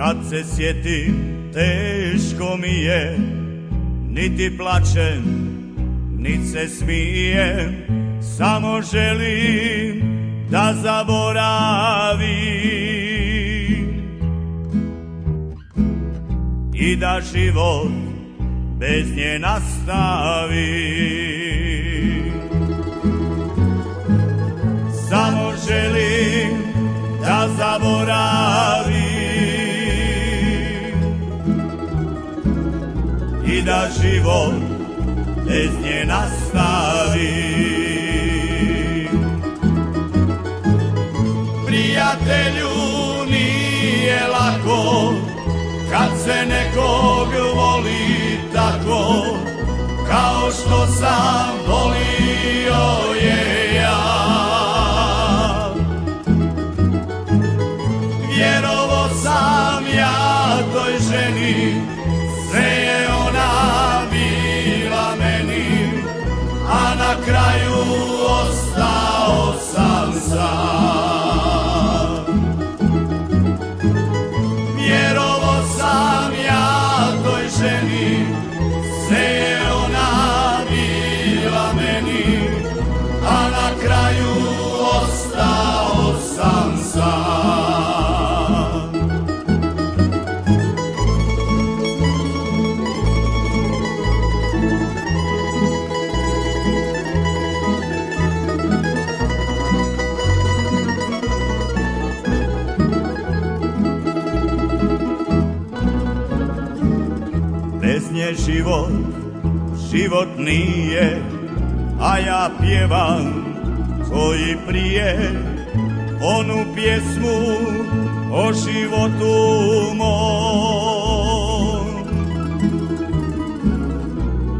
Kad se sjetim, teško mi je, niti plačem, niti se smijem, samo želim da zaboravim i da život bez nje nastavi. Samo želim da zaboravim i da život bez nje nastavi. Prijatelju, nije lako kad se nekog voli tako, kao što sam volio je ja. Vjerovo sam ja toj ženi, sve je ona bila meni, a na kraju ostao sam sam. Vjerovo sam ja toj ženi, sve je ona bila meni, a na kraju ostao sam sam. Bez nje život nije, a ja pjevam ko i prije onu pjesmu o životu mom.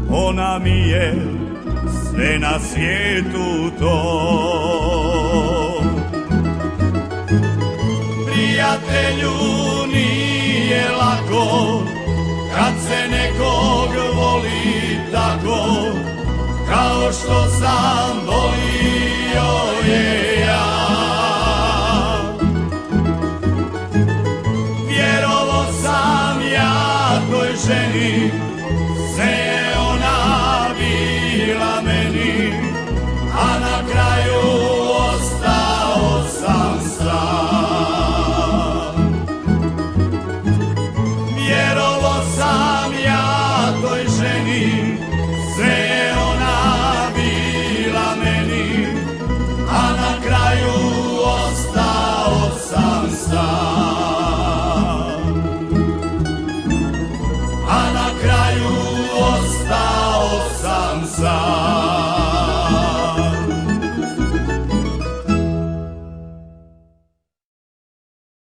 Ona mi je sve na svijetu to. Prijatelju, nije lako kad se nekog voli tako, kao što sam volio je ja. Vjerovo sam ja toj ženi, sve je ona bila meni, a na kraju ostao sam sam. Vjerovo sam ja toj ženi, sve je ona bila meni, a na kraju ostao sam sam. A na kraju ostao sam sam.